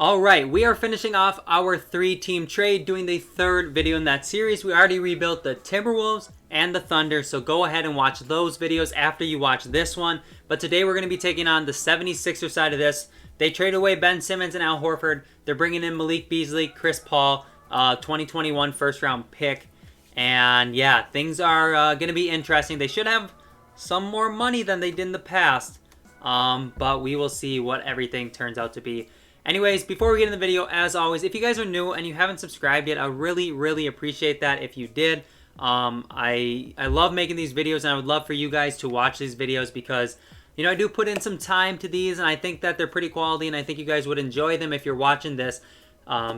Alright, we are finishing off our 3-team trade, doing the third video in that series. We already rebuilt the Timberwolves and the Thunder, so go ahead and watch those videos after you watch this one. But today we're going to be taking on the 76ers side of this. They traded away Ben Simmons and Al Horford. They're bringing in Malik, Beasley, Chris Paul, 2021 first-round pick. And yeah, things are going to be interesting. They should have some more money than they did in the past, but we will see what everything turns out to be. Anyways, before we get in the video, as always, if you guys are new and you haven't subscribed yet, I really appreciate that if you did. I love making these videos, and I would love for you guys to watch these videos because, you know, I do put in some time to these, and I think that they're pretty quality, and I think you guys would enjoy them if you're watching this.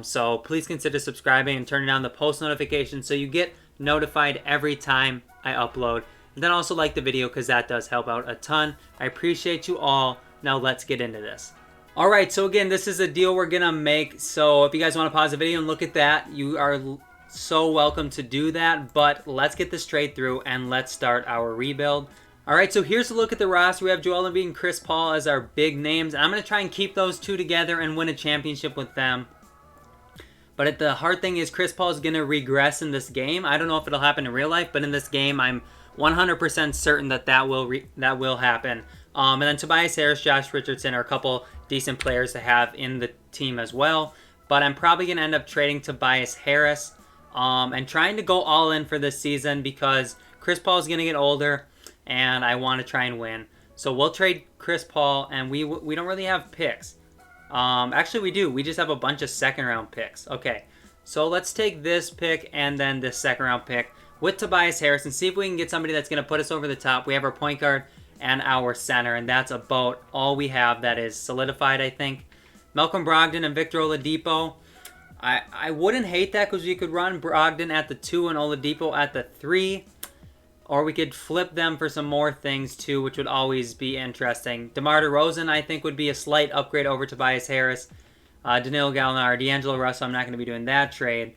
So please consider subscribing and turning on the post notifications so you get notified every time I upload. And then also like the video because that does help out a ton. I appreciate you all. Now let's get into this. Alright, so again, this is a deal we're going to make. So if you guys want to pause the video and look at that, you are so welcome to do that. But let's get this trade through and let's start our rebuild. Alright, so here's a look at the roster. We have Joel Embiid and Chris Paul as our big names. I'm going to try and keep those two together and win a championship with them. But the hard thing is Chris Paul is going to regress in this game. I don't know if it'll happen in real life, but in this game, I'm 100% certain that that will happen. And then Tobias Harris, Josh Richardson are a couple decent players to have in the team as well. But I'm probably going to end up trading Tobias Harris and trying to go all in for this season because Chris Paul is going to get older and I want to try and win. So we'll trade Chris Paul, and we don't really have picks. Actually, we do. We just have a bunch of second-round picks. Okay, so let's take this pick and then this second-round pick with Tobias Harris and see if we can get somebody that's going to put us over the top. We have our point guard and our center, and that's about all we have that is solidified, I think. Malcolm Brogdon and Victor Oladipo. I wouldn't hate that because we could run Brogdon at the 2 and Oladipo at the 3. Or we could flip them for some more things too, which would always be interesting. DeMar DeRozan, I think, would be a slight upgrade over Tobias Harris. Danilo Gallinari, D'Angelo Russell, I'm not going to be doing that trade.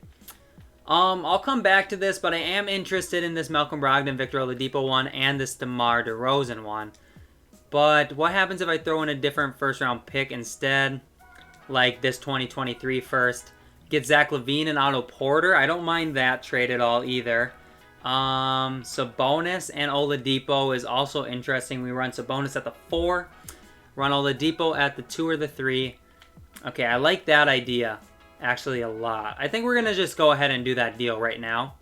I'll come back to this, but I am interested in this Malcolm Brogdon, Victor Oladipo one, and this DeMar DeRozan one. But what happens if I throw in a different first-round pick instead? Like this 2023 first. Get Zach LaVine and Otto Porter. I don't mind that trade at all either. Sabonis and Oladipo is also interesting. We run Sabonis at the 4. Run Oladipo at the 2 or the 3. Okay, I like that idea actually a lot. I think we're going to just go ahead and do that deal right now.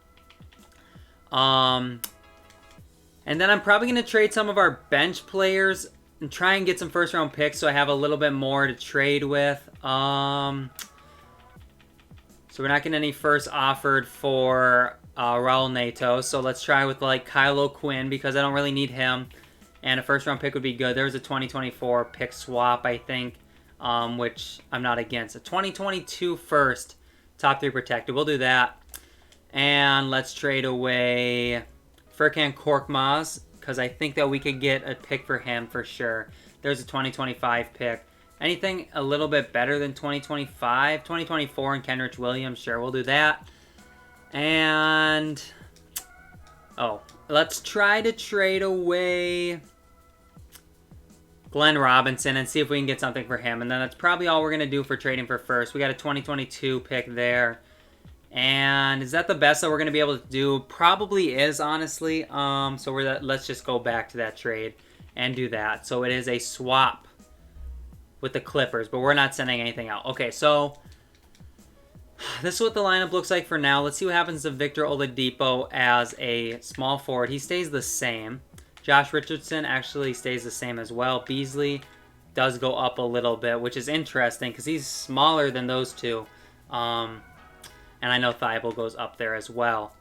And then I'm probably going to trade some of our bench players and try and get some first round picks so I have a little bit more to trade with. So we're not getting any first offered for Raul Neto. So let's try with like Kyle O'Quinn because I don't really need him. And a first round pick would be good. There's a 2024 pick swap, I think. Which I'm not against. A 2022 first, top 3 protected. We'll do that. And let's trade away Furkan Korkmaz, because I think that we could get a pick for him for sure. There's a 2025 pick. Anything a little bit better than 2025? 2024 and Kenrich Williams, sure, we'll do that. And, let's try to trade away Glenn Robinson and see if we can get something for him. And then that's probably all we're going to do for trading for first. We got a 2022 pick there. And is that the best that we're going to be able to do? Probably is, honestly. So let's just go back to that trade and do that. So it is a swap with the Clippers, but we're not sending anything out. Okay, so this is what the lineup looks like for now. Let's see what happens to Victor Oladipo as a small forward. He stays the same. Josh Richardson actually stays the same as well. Beasley does go up a little bit, which is interesting because he's smaller than those two. And I know Thibault goes up there as well.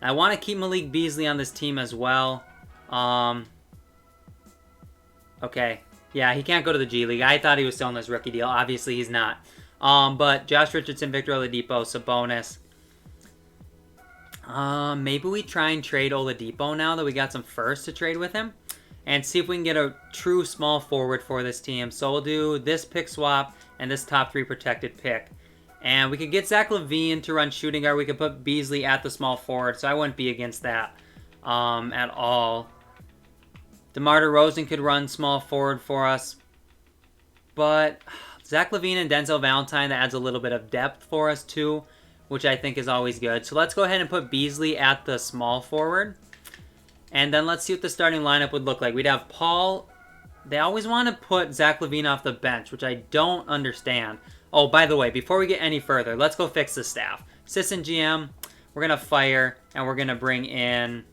I want to keep Malik Beasley on this team as well. Okay. Yeah, he can't go to the G League. I thought he was still on this rookie deal. Obviously, he's not. But Josh Richardson, Victor Oladipo, Sabonis. Maybe we try and trade Oladipo now that we got some first to trade with him. And see if we can get a true small forward for this team. So we'll do this pick swap and this top 3 protected pick. And we could get Zach LaVine to run shooting guard. We could put Beasley at the small forward. So I wouldn't be against that at all. DeMar DeRozan could run small forward for us. But Zach LaVine and Denzel Valentine, that adds a little bit of depth for us too, which I think is always good. So let's go ahead and put Beasley at the small forward. And then let's see what the starting lineup would look like. We'd have Paul. They always want to put Zach LaVine off the bench, which I don't understand. Oh, by the way, before we get any further, let's go fix the staff. Assistant GM, we're going to fire, and we're going to bring in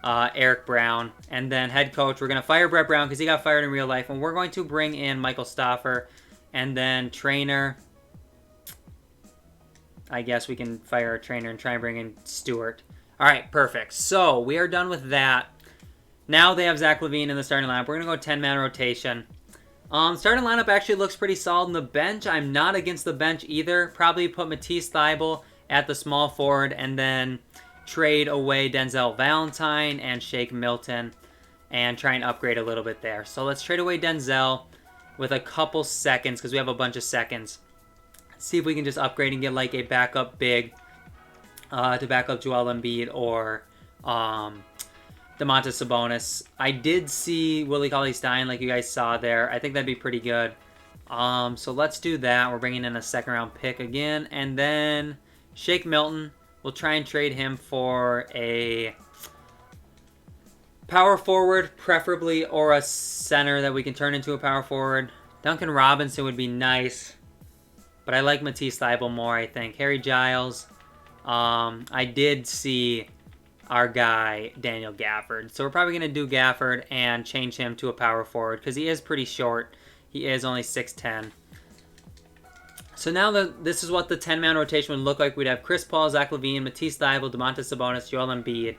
Eric Brown. And then head coach, we're going to fire Brett Brown because he got fired in real life. And we're going to bring in Michael Stauffer. And then trainer, I guess we can fire a trainer and try and bring in Stewart. All right, perfect. So we are done with that. Now they have Zach LaVine in the starting lineup. We're going to go 10-man rotation. Starting lineup actually looks pretty solid. On the bench, I'm not against the bench either. Probably put Matisse Thybulle at the small forward and then trade away Denzel Valentine and Shake Milton and try and upgrade a little bit there. So let's trade away Denzel with a couple seconds because we have a bunch of seconds. See if we can just upgrade and get like a backup big to back up Joel Embiid or Domantas Sabonis. I did see Willie Cauley-Stein like you guys saw there. I think that'd be pretty good. So let's do that. We're bringing in a second round pick again. And then Shake Milton. We'll try and trade him for a power forward, preferably, or a center that we can turn into a power forward. Duncan Robinson would be nice. But I like Matisse Thybulle more, I think. Harry Giles. I did see our guy, Daniel Gafford. So we're probably going to do Gafford and change him to a power forward because he is pretty short. He is only 6'10". So now this is what the 10-man rotation would look like. We'd have Chris Paul, Zach LaVine, Matisse Thybulle, Domantas Sabonis, Joel Embiid.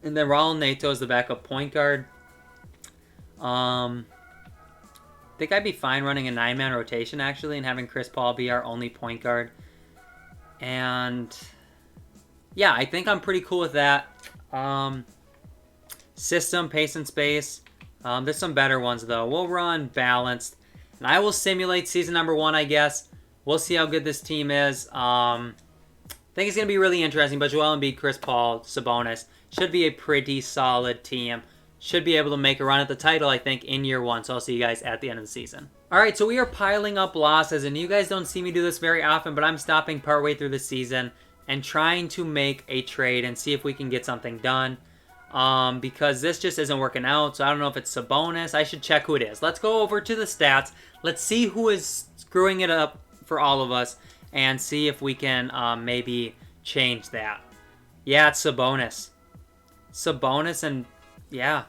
And then Raul Neto is the backup point guard. I think I'd be fine running a 9-man rotation, actually, and having Chris Paul be our only point guard. And yeah, I think I'm pretty cool with that. System, pace, and space. There's some better ones, though. We'll run balanced. And I will simulate season number 1, I guess. We'll see how good this team is. I think it's going to be really interesting. But Joel Embiid, Chris Paul, Sabonis should be a pretty solid team. Should be able to make a run at the title, I think, in year 1. So I'll see you guys at the end of the season. Alright, so we are piling up losses. And you guys don't see me do this very often. But I'm stopping partway through the season and trying to make a trade and see if we can get something done. Because this just isn't working out. So I don't know if it's Sabonis. I should check who it is. Let's go over to the stats. Let's see who is screwing it up for all of us. And see if we can maybe change that. Yeah, it's Sabonis. Sabonis and yeah.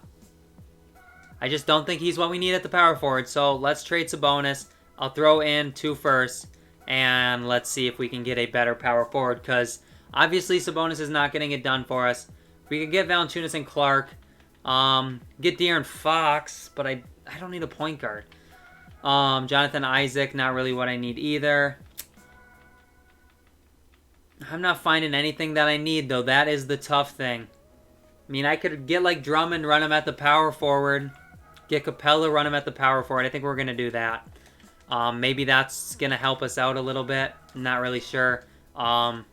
I just don't think he's what we need at the power forward. So let's trade Sabonis. I'll throw in 2 firsts. And let's see if we can get a better power forward. Because obviously Sabonis is not getting it done for us. We could get Valanciunas and Clark. Get De'Aaron Fox. But I don't need a point guard. Jonathan Isaac, not really what I need either. I'm not finding anything that I need, though. That is the tough thing. I mean, I could get like Drummond, run him at the power forward. Get Capella, run him at the power forward. I think we're going to do that. Maybe that's going to help us out a little bit. I'm not really sure. But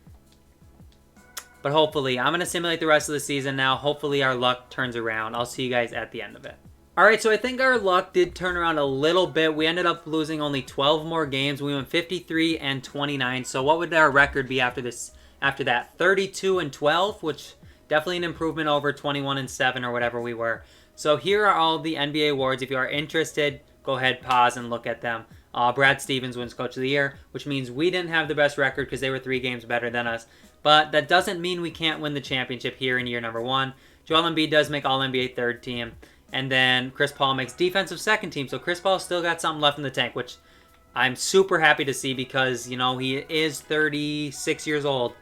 hopefully, I'm going to simulate the rest of the season now. Hopefully, our luck turns around. I'll see you guys at the end of it. Alright, so I think our luck did turn around a little bit. We ended up losing only 12 more games. We went 53-29. So what would our record be after this? After that, 32-12, which definitely an improvement over 21-7 or whatever we were. So here are all the NBA awards. If you are interested, go ahead, pause, and look at them. Brad Stevens wins Coach of the Year, which means we didn't have the best record because they were 3 games better than us. But that doesn't mean we can't win the championship here in year number 1. Joel Embiid does make All-NBA 3rd team. And then Chris Paul makes defensive 2nd team. So Chris Paul still got something left in the tank, which I'm super happy to see because, you know, he is 36 years old.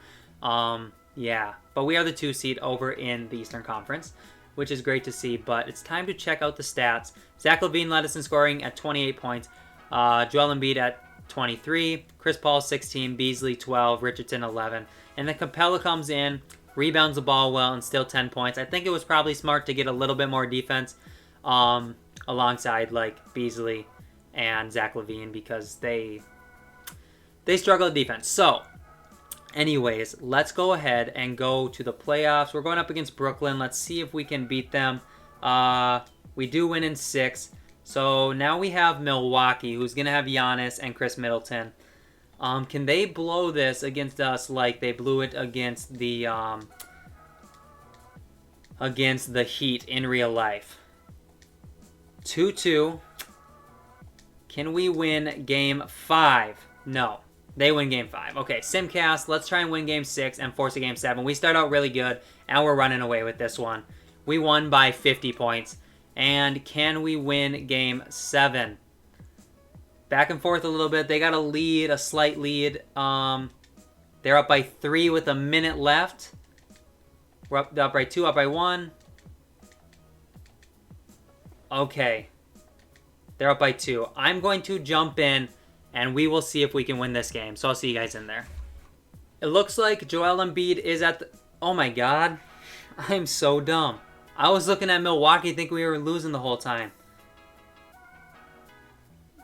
Yeah. But we are the 2 seed over in the Eastern Conference, which is great to see. But it's time to check out the stats. Zach LaVine led us in scoring at 28 points. Joel Embiid at 23. Chris Paul 16. Beasley 12. Richardson 11. And then Capella comes in, rebounds the ball well, and still 10 points. I think it was probably smart to get a little bit more defense alongside like Beasley and Zach LaVine because they struggle at defense. So, anyways, let's go ahead and go to the playoffs. We're going up against Brooklyn. Let's see if we can beat them. We do win in 6. So now we have Milwaukee, who's going to have Giannis and Chris Middleton. Can they blow this against us like they blew it against the Heat in real life? 2-2. Can we win Game 5? No. They win Game 5. Okay, Simcast, let's try and win Game 6 and force a Game 7. We start out really good, and we're running away with this one. We won by 50 points. And can we win Game 7? Back and forth a little bit. They got a lead, a slight lead. They're up by 3 with a minute left. We're up by 2, up by 1. Okay. They're up by 2. I'm going to jump in, and we will see if we can win this game. So I'll see you guys in there. It looks like Joel Embiid is at the... Oh my god. I'm so dumb. I was looking at Milwaukee thinking we were losing the whole time.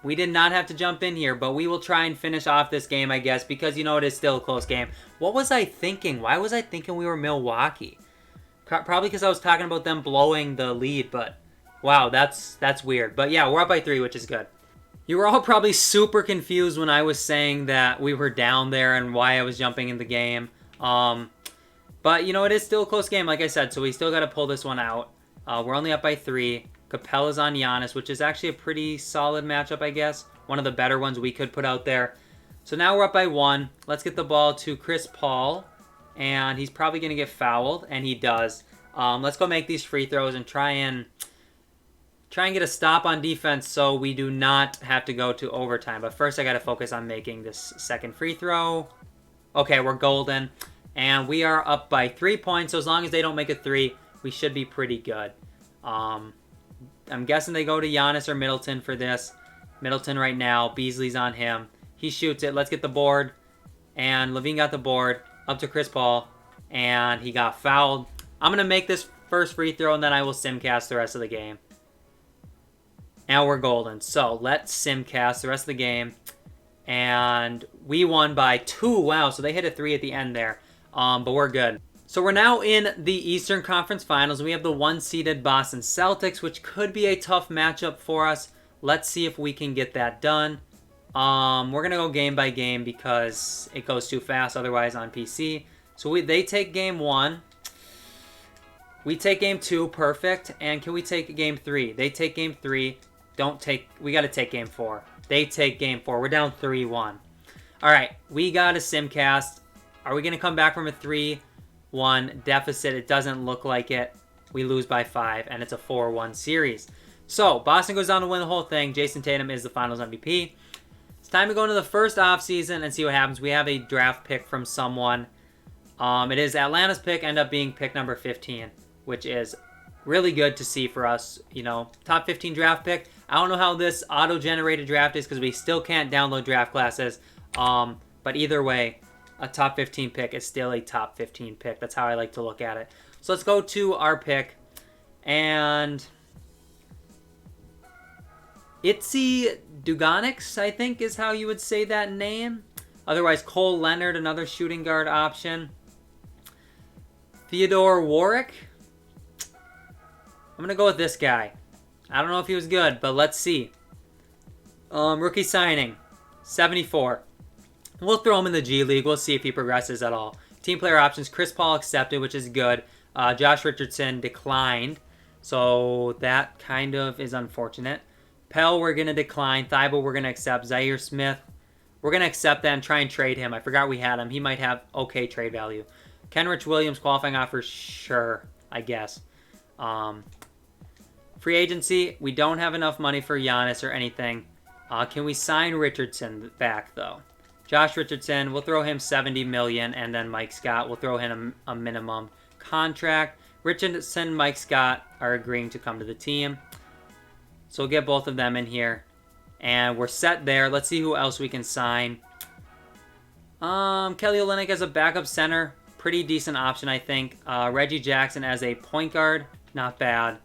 We did not have to jump in here, but we will try and finish off this game, I guess, because, you know, it is still a close game. What was I thinking? Why was I thinking we were Milwaukee? Probably because I was talking about them blowing the lead, but wow, that's weird. But yeah, we're up by 3, which is good. You were all probably super confused when I was saying that we were down there and why I was jumping in the game. But, you know, it is still a close game, like I said, so we still got to pull this one out. We're only up by 3. Capella's on Giannis, which is actually a pretty solid matchup, I guess. One of the better ones we could put out there. So now we're up by 1. Let's get the ball to Chris Paul, and he's probably going to get fouled, and he does. Let's go make these free throws and try and get a stop on defense so we do not have to go to overtime. But first I got to focus on making this second free throw. Okay, we're golden. And we are up by 3 points, so as long as they don't make a 3, we should be pretty good. I'm guessing they go to Giannis or Middleton for this. Middleton right now. Beasley's on him. He shoots it. Let's get the board. And Levine got the board. Up to Chris Paul. And he got fouled. I'm going to make this first free throw, and then I will simcast the rest of the game. Now we're golden. So let's simcast the rest of the game. And we won by 2. Wow, so they hit a 3 at the end there. But we're good. So we're now in the Eastern Conference Finals. We have the 1-seeded Boston Celtics, which could be a tough matchup for us. Let's see if we can get that done. We're going to go game by game because it goes too fast otherwise on PC. So they take game 1. We take game 2. Perfect. And can we take game 3? They take game 3. We got to take game 4. They take game 4. We're down 3-1. All right. We got a simcast. Are we going to come back from a 3-1 deficit? It doesn't look like it. We lose by 5, and it's a 4-1 series. So, Boston goes down to win the whole thing. Jason Tatum is the Finals MVP. It's time to go into the first offseason and see what happens. We have a draft pick from someone. It is Atlanta's pick, end up being pick number 15, which is really good to see for us. You know, top 15 draft pick. I don't know how this auto-generated draft is because we still can't download draft classes. But either way, a top 15 pick is still a top 15 pick. That's how I like to look at it. So let's go to our pick. And Itzy Duganix, I think is how you would say that name. Otherwise, Cole Leonard, another shooting guard option. Theodore Warwick. I'm going to go with this guy. I don't know if he was good, but let's see. Rookie signing, 74. We'll throw him in the G League. We'll see if he progresses at all. Team player options, Chris Paul accepted, which is good. Josh Richardson declined. So that kind of is unfortunate. Pell, we're going to decline. Thibault, we're going to accept. Zaire Smith, we're going to accept that and try and trade him. I forgot we had him. He might have okay trade value. Kenrich Williams, qualifying offer, sure, I guess. Free agency, we don't have enough money for Giannis or anything. Can we sign Richardson back, though? Josh Richardson, we'll throw him $70 million, and then Mike Scott, we'll throw him a minimum contract. Richardson, Mike Scott are agreeing to come to the team. So we'll get both of them in here. And we're set there. Let's see who else we can sign. Kelly Olynyk as a backup center. Pretty decent option, I think. Reggie Jackson as a point guard. Not bad.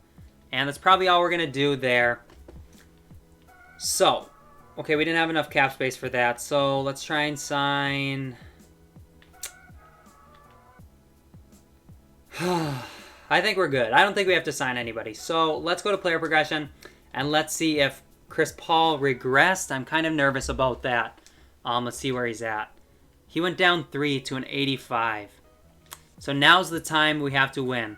And that's probably all we're going to do there. So, okay, we didn't have enough cap space for that. So let's try and sign... I think we're good. I don't think we have to sign anybody. So let's go to player progression. And let's see if Chris Paul regressed. I'm kind of nervous about that. Let's see where he's at. He went down 3 to an 85. So now's the time we have to win.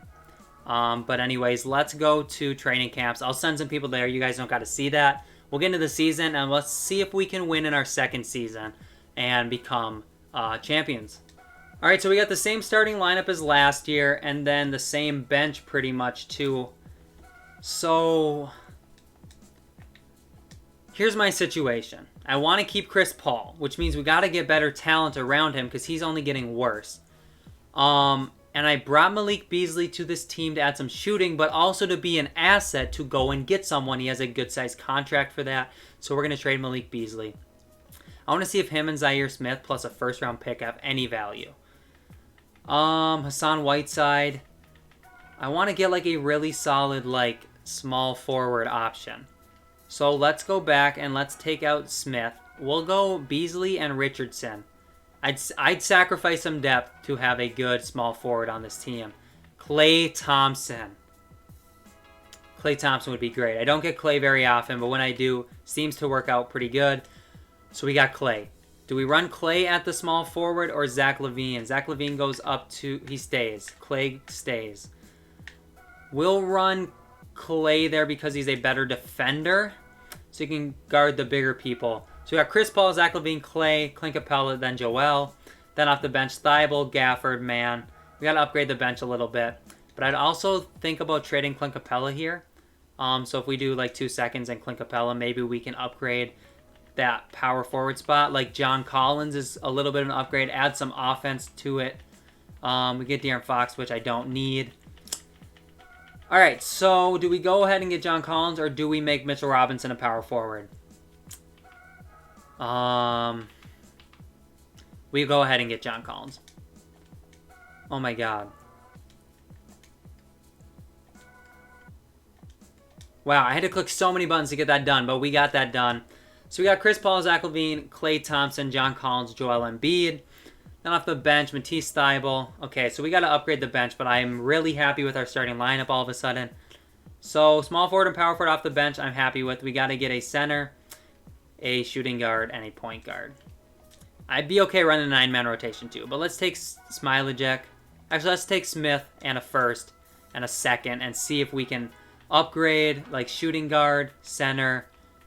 But anyways, let's go to training camps. I'll send some people there. You guys don't got to see that. We'll get into the season, and let's see if we can win in our second season and become champions. All right, so we got the same starting lineup as last year, and then the same bench pretty much too. So here's my situation. I want to keep Chris Paul, which means we got to get better talent around him because he's only getting worse. And I brought Malik Beasley to this team to add some shooting, but also to be an asset to go and get someone. He has a good-sized contract for that, so we're going to trade Malik Beasley. I want to see if him and Zaire Smith plus a first-round pick have any value. Hassan Whiteside. I want to get like a really solid like small forward option. So let's go back and let's take out Smith. We'll go Beasley and Richardson. I'd sacrifice some depth to have a good small forward on this team. Klay Thompson. Klay Thompson would be great. I don't get Klay very often, but when I do, seems to work out pretty good. So we got Klay. Do we run Klay at the small forward or Zach LaVine? Zach LaVine goes up to... He stays. Klay stays. We'll run Klay there because he's a better defender. So he can guard the bigger people. So we got Chris Paul, Zach LaVine, Klay, Clint Capella, then Joel. Then off the bench, Thibault, Gafford, Mann. We got to upgrade the bench a little bit. But I'd also think about trading Clint Capella here. So if we do like 2 seconds and Clint Capella, maybe we can upgrade that power forward spot. Like John Collins is a little bit of an upgrade. Add some offense to it. We get De'Aaron Fox, which I don't need. All right, so do we go ahead and get John Collins or do we make Mitchell Robinson a power forward? We go ahead and get John Collins. Oh my God. Wow, I had to click so many buttons to get that done, but we got that done. So we got Chris Paul, Zach LaVine, Klay Thompson, John Collins, Joel Embiid. Then off the bench, Matisse Thybulle. Okay, so we got to upgrade the bench, but I'm really happy with our starting lineup all of a sudden. So small forward and power forward off the bench, I'm happy with. We got to get a center, a shooting guard, and a point guard. I'd be okay running a 9-man rotation too, but let's take Smilejek. Actually, let's take Smith and a first and a second and see if we can upgrade like shooting guard, center,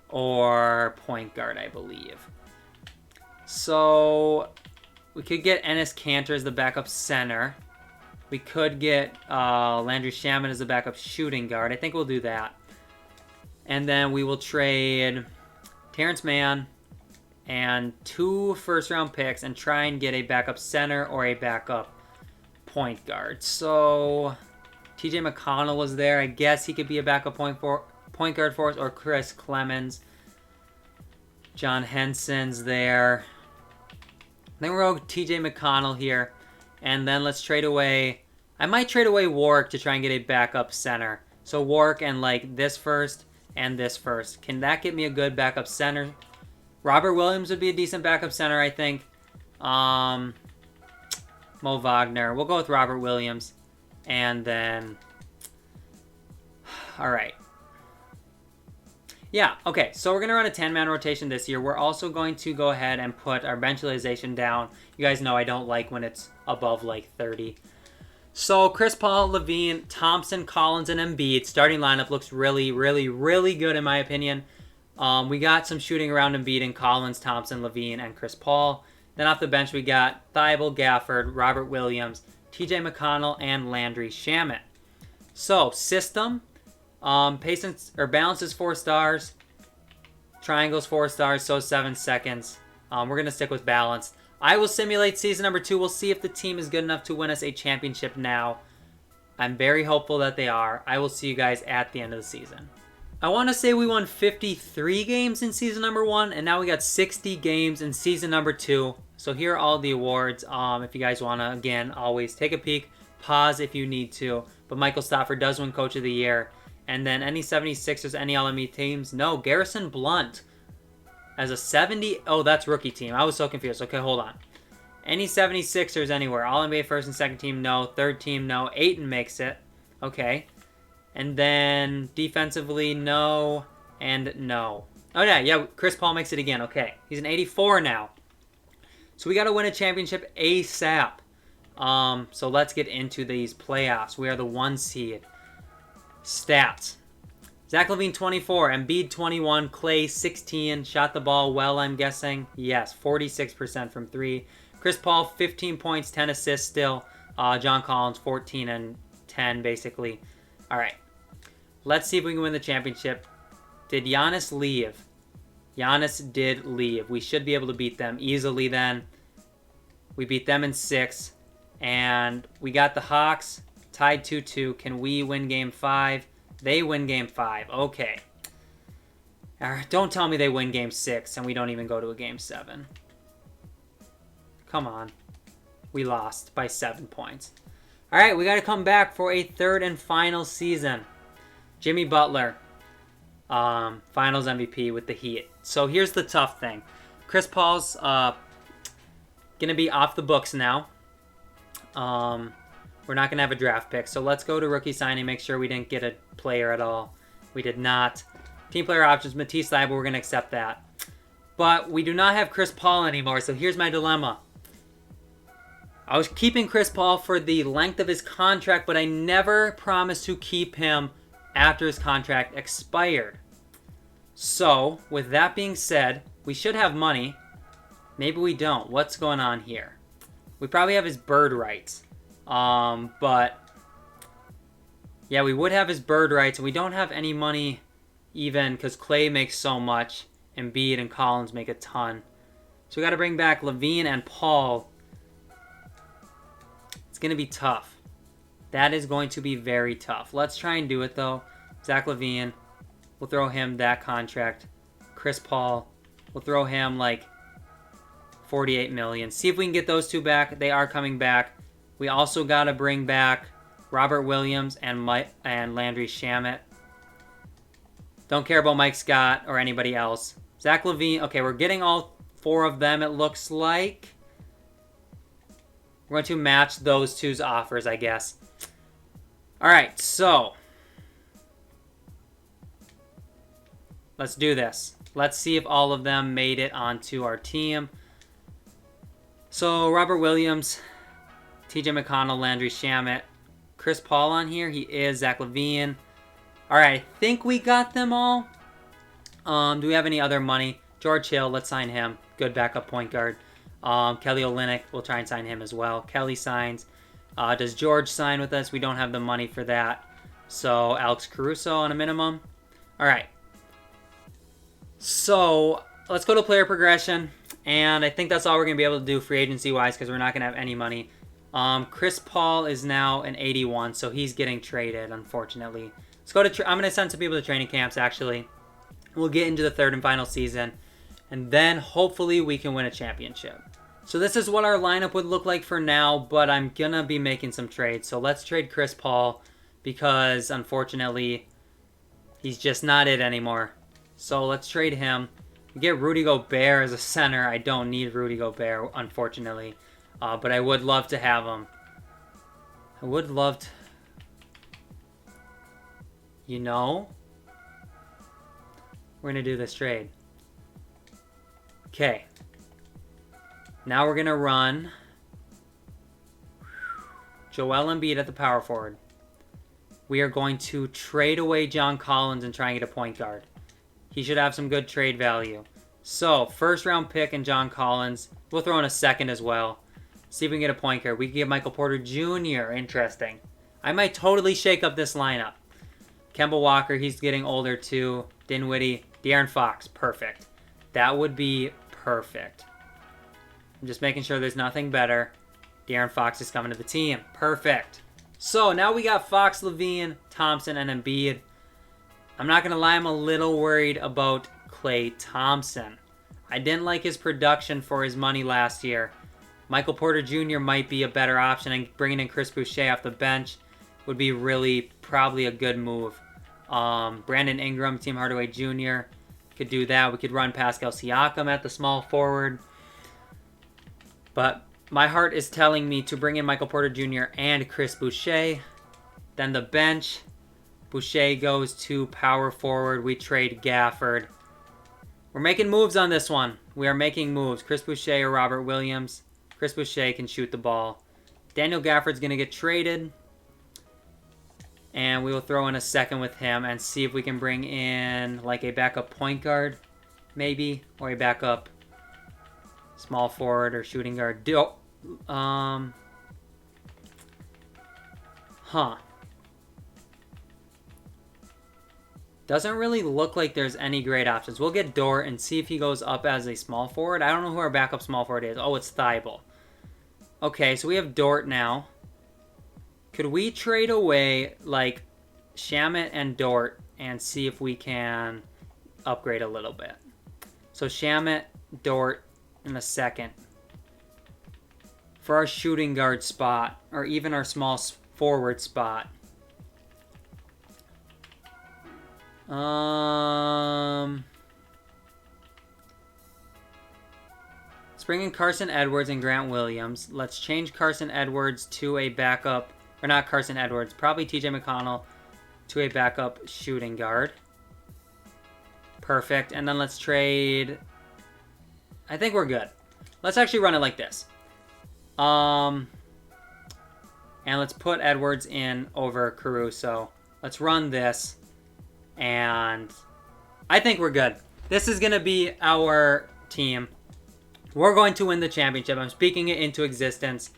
or point guard, I believe. So we could get Enes Kanter as the backup center. We could get Landry Shamet as the backup shooting guard. I think we'll do that. And then we will trade Terrence Mann and 2 first-round picks and try and get a backup center or a backup point guard. So TJ McConnell was there. I guess he could be a backup point guard for us, or Chris Clemens. John Henson's there. Then we'll go TJ McConnell here. And then let's trade away... I might trade away Warwick to try and get a backup center. So Warwick and like this first and this first. Can that get me a good backup center? Robert Williams would be a decent backup center, I think. Mo Wagner. We'll go with Robert Williams. And then... Alright. Yeah, okay. So we're going to run a 10-man rotation this year. We're also going to go ahead and put our bench utilization down. You guys know I don't like when it's above like 30. So Chris Paul, LaVine, Thompson, Collins, and Embiid. Starting lineup looks really, really, really good in my opinion. We got some shooting around Embiid and Collins, Thompson, LaVine, and Chris Paul. Then off the bench we got Thibault, Gafford, Robert Williams, TJ McConnell, and Landry Shamet. So system, patience or balance is 4 stars, triangles 4 stars, so 7 seconds. We're gonna stick with balance. I will simulate season number 2. We'll see if the team is good enough to win us a championship now. I'm very hopeful that they are. I will see you guys at the end of the season. I want to say we won 53 games in season number 1, and now we got 60 games in season number 2. So here are all the awards. If you guys want to, again, always take a peek. Pause if you need to. But Michael Stafford does win Coach of the Year. And then any 76ers, any All-NBA teams? No, Garrison Blunt as a 70. Oh, that's rookie team. I was so confused. Okay, hold on. Any 76ers anywhere? All-NBA first and second team? No. Third team? No. Ayton makes it. Okay. And then defensively, no. And no. Oh, yeah, Chris Paul makes it again. Okay, he's an 84 now. So we got to win a championship ASAP. So let's get into these playoffs. We are the 1 seed. Stats. Zach LaVine, 24. Embiid, 21. Clay, 16. Shot the ball well, I'm guessing. Yes, 46% from 3. Chris Paul, 15 points, 10 assists still. John Collins, 14 and 10, basically. All right. Let's see if we can win the championship. Did Giannis leave? Giannis did leave. We should be able to beat them easily then. We beat them in 6. And we got the Hawks tied 2-2. Can we win Game 5? They win Game 5. Okay. Don't tell me they win Game 6 and we don't even go to a Game 7. Come on. We lost by 7 points. All right, we got to come back for a 3rd and final season. Jimmy Butler. Finals MVP with the Heat. So here's the tough thing. Chris Paul's going to be off the books now. We're not going to have a draft pick. So let's go to rookie signing, make sure we didn't get a player at all. We did not. Team player options, Matisse Thybulle, we're going to accept that. But we do not have Chris Paul anymore, so here's my dilemma. I was keeping Chris Paul for the length of his contract, but I never promised to keep him after his contract expired. So, with that being said, we should have money. Maybe we don't. What's going on here? We probably have his bird rights. But yeah, we would have his bird rights. We don't have any money even because Clay makes so much. Embiid and Collins make a ton. So we got to bring back LaVine and Paul. It's going to be tough. That is going to be very tough. Let's try and do it, though. Zach LaVine, we'll throw him that contract. Chris Paul, we'll throw him like $48 million. See if we can get those 2 back. They are coming back. We also got to bring back Robert Williams and Landry Shamet. Don't care about Mike Scott or anybody else. Zach LaVine. Okay, we're getting all 4 of them, it looks like. We're going to match those 2's offers, I guess. All right, so let's do this. Let's see if all of them made it onto our team. So Robert Williams, TJ McConnell, Landry Shamet, Chris Paul on here. He is. Zach LaVine. All right, I think we got them all. Do we have any other money? George Hill, let's sign him. Good backup point guard. Kelly Olynyk, we'll try and sign him as well. Kelly signs. Does George sign with us? We don't have the money for that. So Alex Caruso on a minimum. All right. So let's go to player progression. And I think that's all we're going to be able to do free agency-wise because we're not going to have any money. Chris Paul is now an 81, so he's getting traded, unfortunately. Let's go to. I'm going to send some people to training camps, actually. We'll get into the 3rd and final season. And then hopefully we can win a championship. So this is what our lineup would look like for now, but I'm going to be making some trades. So let's trade Chris Paul because, unfortunately, he's just not it anymore. So let's trade him. We get Rudy Gobert as a center. I don't need Rudy Gobert, unfortunately. But I would love to have him. I would love to... You know? We're going to do this trade. Okay. Now we're going to run Joel Embiid at the power forward. We are going to trade away John Collins and try and get a point guard. He should have some good trade value. So, 1st round pick and John Collins. We'll throw in a 2nd as well. See if we can get a point guard. We can get Michael Porter Jr. Interesting. I might totally shake up this lineup. Kemba Walker, he's getting older too. Dinwiddie, De'Aaron Fox, perfect. That would be perfect. I'm just making sure there's nothing better. De'Aaron Fox is coming to the team. Perfect. So now we got Fox, LaVine, Thompson, and Embiid. I'm not going to lie, I'm a little worried about Klay Thompson. I didn't like his production for his money last year. Michael Porter Jr. might be a better option, and bringing in Chris Boucher off the bench would be really probably a good move. Brandon Ingram, Tim Hardaway Jr. could do that. We could run Pascal Siakam at the small forward. But my heart is telling me to bring in Michael Porter Jr. and Chris Boucher. Then the bench, Boucher goes to power forward. We trade Gafford. We're making moves on this one. We are making moves. Chris Boucher or Robert Williams. Chris Boucher can shoot the ball. Daniel Gafford's going to get traded. And we will throw in a second with him and see if we can bring in like a backup point guard, maybe. Or a backup small forward or shooting guard. Doesn't really look like there's any great options. We'll get Dort and see if he goes up as a small forward. I don't know who our backup small forward is. Oh, it's Thibault. Okay, so we have Dort now. Could we trade away like Shamet and Dort and see if we can upgrade a little bit? So Shamet, Dort in a second. For our shooting guard spot, or even our small forward spot. Let's bring in Carson Edwards and Grant Williams. Let's change Carson Edwards to a backup, or not Carson Edwards, probably TJ McConnell to a backup shooting guard. Perfect. And then let's trade. I think we're good. Let's actually run it like this. And let's put Edwards in over Caruso. Let's run this. And I think we're good. This is going to be our team. We're going to win the championship. I'm speaking it into existence.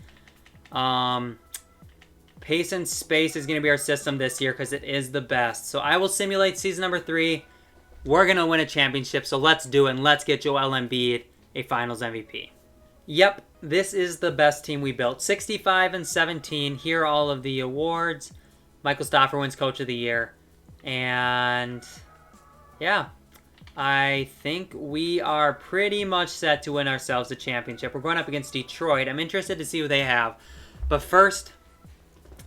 Pace and space is going to be our system this year because it is the best. So I will simulate season number 3. We're going to win a championship. So let's do it. And let's get Joel Embiid a finals MVP. Yep, this is the best team we built. 65-17. Here are all of the awards. Michael Stoffer wins Coach of the Year. And yeah, I think we are pretty much set to win ourselves a championship. We're going up against Detroit. I'm interested to see who they have. But first,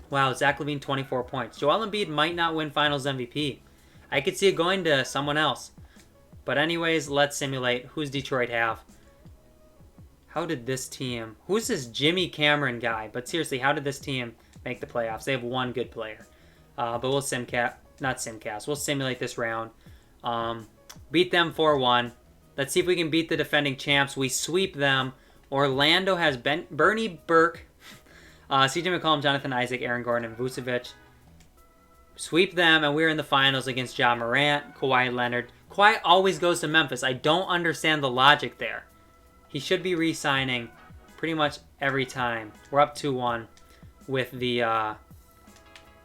wow, Zach LaVine 24 points. Joel Embiid might not win finals MVP. I could see it going to someone else. But anyways, let's simulate. Who's Detroit have? How did this team... Who's this Jimmy Cameron guy? But seriously, how did this team make the playoffs? They have one good player. But we'll we'll simulate this round. Beat them 4-1. Let's see if we can beat the defending champs. We sweep them. Orlando has Bernie Burke, CJ McCollum, Jonathan Isaac, Aaron Gordon, and Vucevic. Sweep them, and we're in the finals against Ja Morant, Kawhi Leonard. Kawhi always goes to Memphis. I don't understand the logic there. He should be re-signing pretty much every time. We're up 2-1 with the...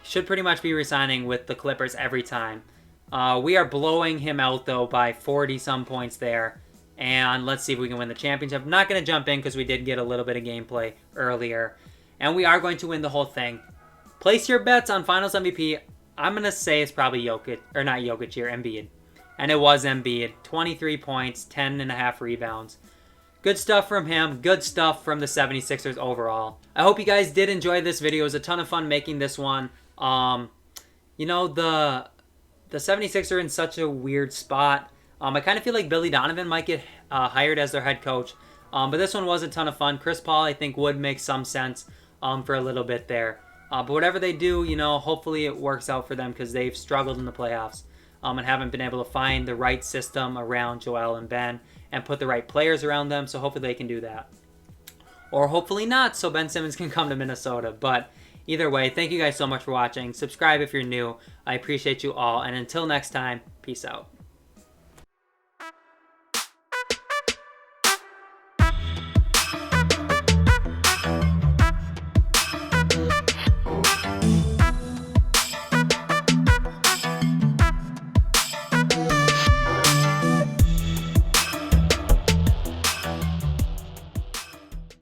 should pretty much be re-signing with the Clippers every time. We are blowing him out, though, by 40-some points there. And let's see if we can win the championship. I'm not going to jump in because we did get a little bit of gameplay earlier. And we are going to win the whole thing. Place your bets on Finals MVP. I'm going to say it's probably Jokic, or not Jokic here, Embiid. And it was Embiid. 23 points, 10.5 rebounds. Good stuff from him. Good stuff from the 76ers overall. I hope you guys did enjoy this video. It was a ton of fun making this one. You know, the 76ers are in such a weird spot. I kind of feel like Billy Donovan might get hired as their head coach. But this one was a ton of fun. Chris Paul, I think, would make some sense for a little bit there. But whatever they do, you know, hopefully it works out for them because they've struggled in the playoffs and haven't been able to find the right system around Joel and Ben and put the right players around them. So hopefully they can do that. Or hopefully not, so Ben Simmons can come to Minnesota. But either way, thank you guys so much for watching. Subscribe if you're new. I appreciate you all. And until next time, peace out.